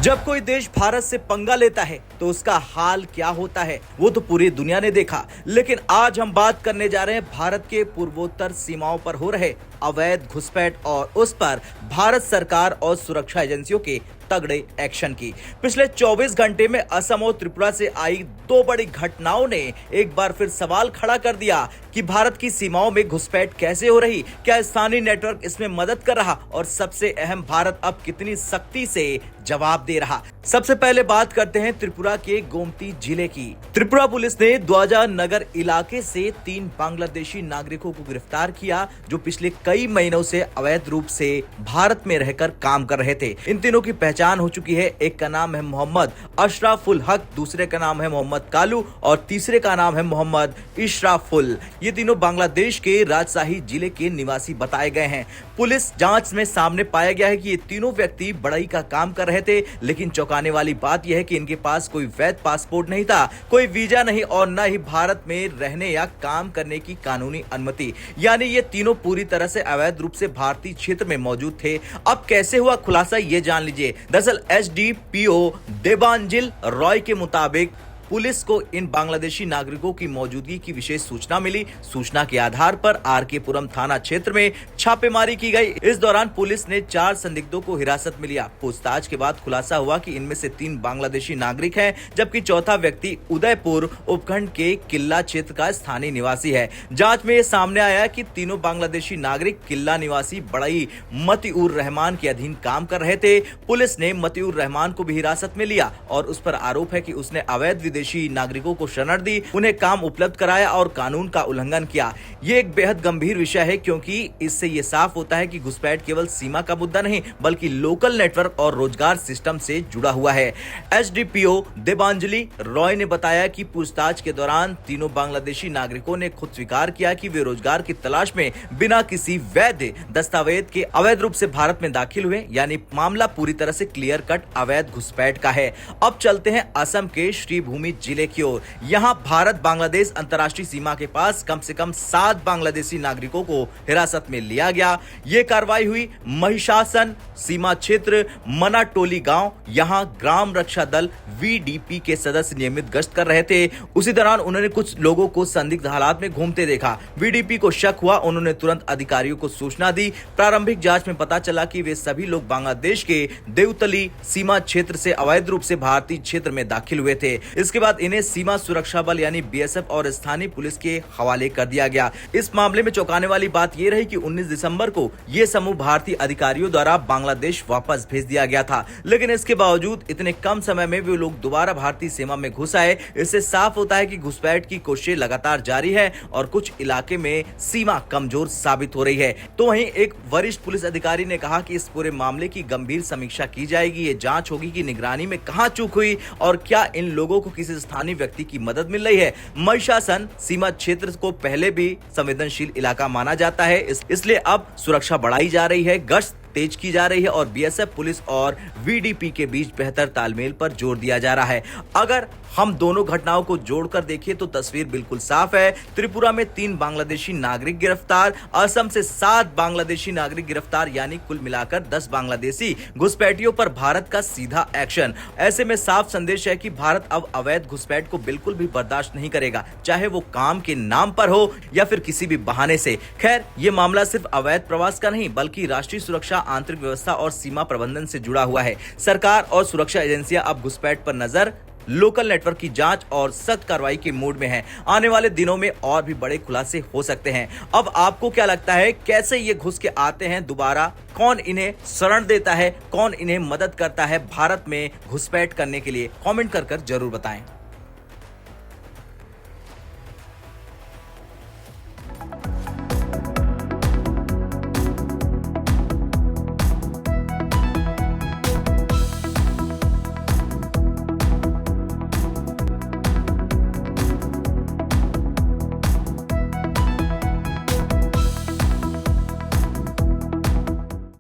जब कोई देश भारत से पंगा लेता है तो उसका हाल क्या होता है वो तो पूरी दुनिया ने देखा। लेकिन आज हम बात करने जा रहे हैं भारत के पूर्वोत्तर सीमाओं पर हो रहे अवैध घुसपैठ और उस पर भारत सरकार और सुरक्षा एजेंसियों के तगड़े एक्शन की। पिछले 24 घंटे में असम और त्रिपुरा से आई दो बड़ी घटनाओं ने एक बार फिर सवाल खड़ा कर दिया कि भारत की सीमाओं में घुसपैठ कैसे हो रही, क्या स्थानीय नेटवर्क इसमें मदद कर रहा और सबसे अहम, भारत अब कितनी सख्ती से जवाब दे रहा। सबसे पहले बात करते हैं त्रिपुरा के गोमती जिले की। त्रिपुरा पुलिस ने द्वाजा नगर इलाके से 3 बांग्लादेशी नागरिकों को गिरफ्तार किया जो पिछले कई महीनों से अवैध रूप से भारत में रहकर काम कर रहे थे। इन तीनों की पहचान हो चुकी है। एक का नाम है मोहम्मद अशराफुल हक, दूसरे का नाम है मोहम्मद कालू और तीसरे का नाम है मोहम्मद इशराफुल। ये तीनों बांग्लादेश के राजशाही जिले के निवासी बताए गए हैं। पुलिस जांच में सामने पाया गया है कि ये तीनों व्यक्ति बढ़ई का काम कर रहे थे, लेकिन चौंकाने वाली बात यह है कि इनके पास कोई वैध पासपोर्ट नहीं था, कोई वीजा नहीं और न ही भारत में रहने या काम करने की कानूनी अनुमति। यानी ये तीनों पूरी तरह से अवैध रूप से भारतीय क्षेत्र में मौजूद थे। अब कैसे हुआ खुलासा ये जान लीजिए। दरअसल एसडीपीओ देबांजिल रॉय के मुताबिक पुलिस को इन बांग्लादेशी नागरिकों की मौजूदगी की विशेष सूचना मिली। सूचना के आधार पर आरकेपुरम थाना क्षेत्र में छापेमारी की गई। इस दौरान पुलिस ने 4 संदिग्धों को हिरासत में लिया। पूछताछ के बाद खुलासा हुआ कि इनमें से 3 बांग्लादेशी नागरिक हैं, जबकि चौथा व्यक्ति उदयपुर उपखंड के किल्ला क्षेत्र का स्थानीय निवासी है। जांच में यह सामने आया कि तीनों बांग्लादेशी नागरिक किल्ला निवासी बड़ई मतिउर रहमान के अधीन काम कर रहे थे। पुलिस ने मतिउर रहमान को भी हिरासत में लिया और उस पर आरोप है कि उसने अवैध विदेशी नागरिकों को शरण दी, उन्हें काम उपलब्ध कराया और कानून का उल्लंघन किया। ये एक बेहद गंभीर विषय है क्योंकि इससे ये साफ होता है कि घुसपैठ केवल सीमा का मुद्दा नहीं बल्कि लोकल नेटवर्क और रोजगार सिस्टम से जुड़ा हुआ है। एसडीपीओ देबांजलि रॉय ने बताया कि पूछताछ के दौरान तीनों बांग्लादेशी नागरिकों ने खुद स्वीकार किया कि वे रोजगार की तलाश में बिना किसी वैध दस्तावेज के अवैध रूप से भारत में दाखिल हुए। यानी मामला पूरी तरह से क्लियर कट अवैध घुसपैठ का है। अब चलते हैं असम के श्रीभूमि जिले की ओर। यहां भारत बांग्लादेश अंतर्राष्ट्रीय सीमा के पास कम से कम 7 बांग्लादेशी नागरिकों को हिरासत में लिया गया। यह कार्रवाई हुई महिषासन सीमा क्षेत्र मनाटोली गांव। यहां ग्राम रक्षा दल वीडीपी के सदस्य नियमित गश्त कर रहे थे। उसी दौरान उन्होंने कुछ लोगों को संदिग्ध हालात में घूमते देखा। वीडीपी को शक हुआ, उन्होंने तुरंत अधिकारियों को सूचना दी। प्रारंभिक जांच में पता चला कि वे सभी लोग बांग्लादेश के देवतली सीमा क्षेत्र से अवैध रूप से भारतीय क्षेत्र में दाखिल हुए थे। इसके बाद इन्हें सीमा सुरक्षा बल यानी बीएसएफ और स्थानीय पुलिस के हवाले कर दिया गया। इस मामले में चौंकाने वाली बात यह रही कि 19 दिसंबर को यह समूह भारतीय अधिकारियों द्वारा बांग्लादेश वापस भेज दिया गया था, लेकिन इसके बावजूद इतने कम समय में वे लोग दोबारा भारतीय सीमा में घुस आए। इससे साफ होता है कि घुसपैठ की कोशिशें लगातार जारी है और कुछ इलाके में सीमा कमजोर साबित हो रही है। तो वहीं एक वरिष्ठ पुलिस अधिकारी ने कहा कि इस पूरे मामले की गंभीर समीक्षा की जाएगी। ये जांच होगी कि निगरानी में कहां चूक हुई और क्या इन लोगों को किसी स्थानीय व्यक्ति की मदद मिल रही है। महिषासन सीमा क्षेत्र को पहले भी संवेदनशील इलाका माना जाता है, इसलिए अब सुरक्षा बढ़ाई जा रही है, गश्त तेज की जा रही है और बीएसएफ पुलिस और वीडीपी के बीच बेहतर तालमेल पर जोर दिया जा रहा है। अगर हम दोनों घटनाओं को जोड़कर देखें तो तस्वीर बिल्कुल साफ है। त्रिपुरा में 3 बांग्लादेशी नागरिक गिरफ्तार, असम से 7 बांग्लादेशी नागरिक गिरफ्तार, यानी कुल मिलाकर 10 बांग्लादेशी घुसपैठियों पर भारत का सीधा एक्शन। ऐसे में साफ संदेश है कि भारत अब अवैध घुसपैठ को बिल्कुल भी बर्दाश्त नहीं करेगा, चाहे वो काम के नाम पर हो या फिर किसी भी बहाने से। खैर, ये मामला सिर्फ अवैध प्रवास का नहीं बल्कि राष्ट्रीय सुरक्षा, आंतरिक व्यवस्था और सीमा प्रबंधन से जुड़ा हुआ है। सरकार और सुरक्षा एजेंसियां अब घुसपैठ पर नजर, लोकल नेटवर्क की जांच और सख्त कार्रवाई के मूड में हैं। आने वाले दिनों में और भी बड़े खुलासे हो सकते हैं। अब आपको क्या लगता है, कैसे ये घुस के आते हैं दोबारा? कौन इन्हें शरण देता है, कौन इन्हें मदद करता है भारत में घुसपैठ करने के लिए? कमेंट कर जरूर बताएं।